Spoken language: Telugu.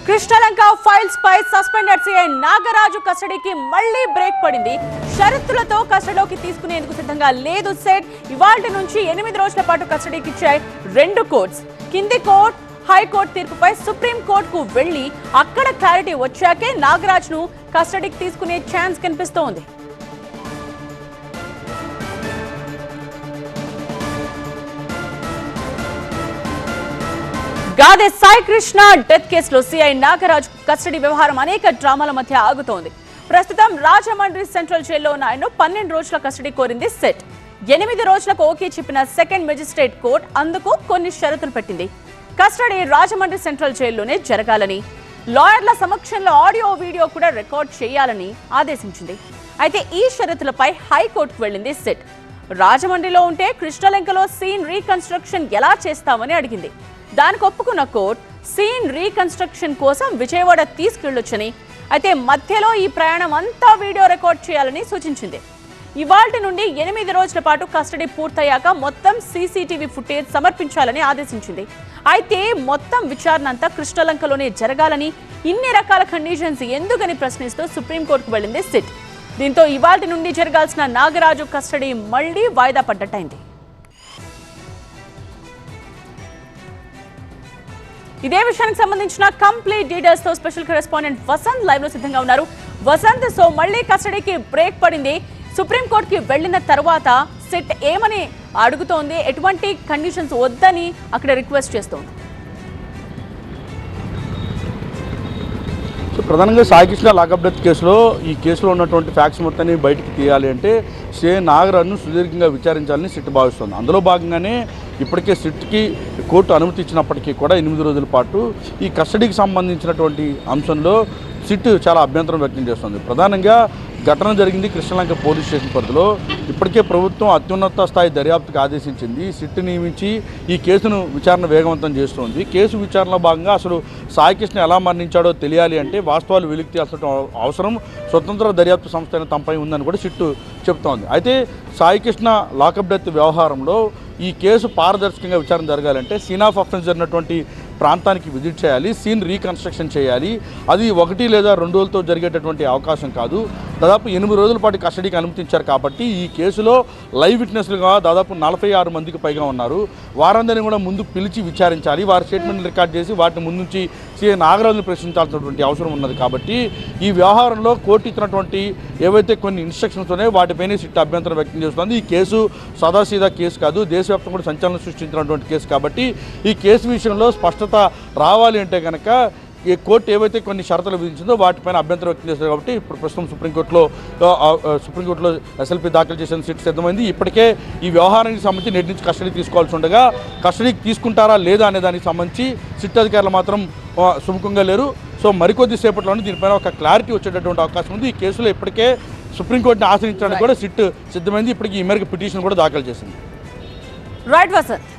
కృష్ణలంక ఫైల్స్ పై సస్పెండెడ్ సిఐ నాగరాజు కస్టడీకి మళ్లీ బ్రేక్ పడింది. షరతులతో కస్టడీలోకి తీసుకునేందుకు సిద్ధంగా లేదు సెట్. ఇవాల్టి నుంచి 8 రోజుల పాటు కస్టడీకి ఇచ్చాయి 2 కోర్ట్స్. కింది కోర్టు హైకోర్టు తీర్పుపై సుప్రీం కోర్టుకు వెళ్లి అక్కడ క్లారిటీ వచ్చాకే నాగరాజ్ను కస్టడీకి తీసుకునే ఛాన్స్ కనిపిస్తోంది. గాదే సాయి కృష్ణ డెత్ కేసులో సిఐ నాగరాజు కస్టడీ వ్యవహారం అనేక డ్రామాల మధ్య ఆగుతోంది. ప్రస్తుతం రాజమండ్రి సెంట్రల్ జైల్లో ఉన్న ఆయన 12 రోజుల కస్టడీ కోరింది సెట్. 8 రోజులకు ఓకే చెప్పిన సెకండ్ మెజిస్ట్రేట్ కోర్టు అందుకు కొన్ని షరతులు పెట్టింది. కస్టడీ రాజమండ్రి సెంట్రల్ జైల్లోనే జరగాలని, లాయర్ల సమక్షంలో ఆడియో వీడియో కూడా రికార్డ్ చేయాలని ఆదేశించింది. అయితే ఈ షరతులపై హైకోర్టుకు వెళ్లింది సెట్. రాజమండ్రిలో ఉంటే కృష్ణలంకలో సీన్ రీకన్స్ట్రక్షన్ ఎలా చేస్తామని అడిగింది. దానికి ఒప్పుకున్న కోర్టు సీన్ రీకన్స్ట్రక్షన్ కోసం విజయవాడ తీసుకెళ్లొచ్చని, అయితే మధ్యలో ఈ ప్రయాణం అంతా వీడియో రికార్డ్ చేయాలని సూచించింది. ఇవాల్టి నుండి 8 రోజుల పాటు కస్టడీ పూర్తయ్యాక మొత్తం సీసీటీవీ ఫుటేజ్ సమర్పించాలని ఆదేశించింది. అయితే మొత్తం విచారణ అంతా కృష్ణలంకలోనే జరగాలని, ఇన్ని రకాల కండిషన్స్ ఎందుకని ప్రశ్నిస్తూ సుప్రీంకోర్టుకు వెళ్లింది సిట్. దీంతో ఇవాల్టి నుండి జరగాల్సిన నాగరాజు కస్టడీ మళ్లీ వాయిదా పడ్డట్టయింది. ఇదే విషయానికి సంబంధించిన కంప్లీట్ డీటెయిల్స్ తో స్పెషల్ కరెస్పాండెంట్ వసంత్ లైవ్ లో సిద్ధంగా ఉన్నారు. వసంత్, సో మళ్ళీ కస్టడీకి బ్రేక్ పడింది. సుప్రీంకోర్టుకి వెళ్లిన తర్వాత సిట్ ఏమని అడుగుతోంది, ఎటువంటి కండిషన్స్ వద్దని అక్కడ రిక్వెస్ట్ చేస్తోంది? సో ప్రధానంగా సాయికృష్ణ లాకప్ డెత్ కేసులో ఈ కేసులో ఉన్నటువంటి ఫ్యాక్ట్స్ మొత్తాన్ని బయటికి తీయాలి అంటే సిఐ నాగరాజ్ను సుదీర్ఘంగా విచారించాలని సిట్ భావిస్తుంది. అందులో భాగంగానే ఇప్పటికే సిట్కి కోర్టు అనుమతి ఇచ్చినప్పటికీ కూడా 8 రోజుల పాటు ఈ కస్టడీకి సంబంధించినటువంటి అంశంలో సిట్ చాలా అభ్యంతరం వ్యక్తం చేస్తుంది. ప్రధానంగా ఘటన జరిగింది కృష్ణలంక పోలీస్ స్టేషన్ పరిధిలో. ఇప్పటికే ప్రభుత్వం అత్యున్నత స్థాయి దర్యాప్తుకు ఆదేశించింది. సిట్ నియమించి ఈ కేసును విచారణ వేగవంతం చేస్తోంది. కేసు విచారణలో భాగంగా అసలు సాయికృష్ణ ఎలా మరణించాడో తెలియాలి అంటే వాస్తవాలు వెలికి తీయాల్సిన అవసరం స్వతంత్ర దర్యాప్తు సంస్థ అయిన తమపై ఉందని కూడా సిట్ చెప్తోంది. అయితే సాయికృష్ణ లాకప్ డెత్ వ్యవహారంలో ఈ కేసు పారదర్శకంగా విచారణ జరగాలంటే సీన్ ఆఫ్ అఫెన్స్ జరిగినటువంటి ప్రాంతానికి విజిట్ చేయాలి, సీన్ రీకన్స్ట్రక్షన్ చేయాలి. అది 1 లేదా 2 రోజులతో జరిగేటటువంటి అవకాశం కాదు. దాదాపు 8 రోజుల పాటు కస్టడీకి అనుమతించారు కాబట్టి ఈ కేసులో లైవ్ విట్నెస్లుగా దాదాపు 46 మందికి పైగా ఉన్నారు. వారందరినీ కూడా ముందు పిలిచి విచారించాలి. వారి స్టేట్మెంట్ రికార్డ్ చేసి వాటిని ముందు నుంచి సిఐ నాగరాజును ప్రశ్నించాల్సినటువంటి అవసరం ఉన్నది. కాబట్టి ఈ వ్యవహారంలో కోర్టు ఇచ్చినటువంటి ఏవైతే కొన్ని ఇన్స్ట్రక్షన్స్ ఉన్నాయో వాటిపైనే సిట్ అభ్యంతరం వ్యక్తం చేస్తుంది. ఈ కేసు సదాసీదా కేసు కాదు, దేశవ్యాప్తంగా కూడా సంచలనం సృష్టించినటువంటి కేసు. కాబట్టి ఈ కేసు విషయంలో స్పష్టత రావాలి అంటే కనుక ఈ కోర్టు ఏవైతే కొన్ని షరతులు విధించిందో వాటిపైన అభ్యంతరం వ్యక్తం చేస్తారు. కాబట్టి ఇప్పుడు ప్రస్తుతం సుప్రీంకోర్టులో ఎస్ఎల్పీ దాఖలు చేసిన సిట్ సిద్ధమైంది. ఇప్పటికే ఈ వ్యవహారానికి సంబంధించి నేటి నుంచి కస్టడీ తీసుకోవాల్సి ఉండగా కస్టడీకి తీసుకుంటారా లేదా అనే దానికి సంబంధించి సిట్ అధికారులు మాత్రం సుముఖంగా లేరు. సో మరికొద్ది సేపట్లోనే దీనిపైన ఒక క్లారిటీ వచ్చేటటువంటి అవకాశం ఉంది. ఈ కేసులో ఇప్పటికే సుప్రీంకోర్టుని ఆశ్రయించడానికి కూడా సిట్ సిద్ధమైంది. ఇప్పటికీ ఈ మేరకు పిటిషన్ కూడా దాఖలు చేసింది. రైట్ వసంత్.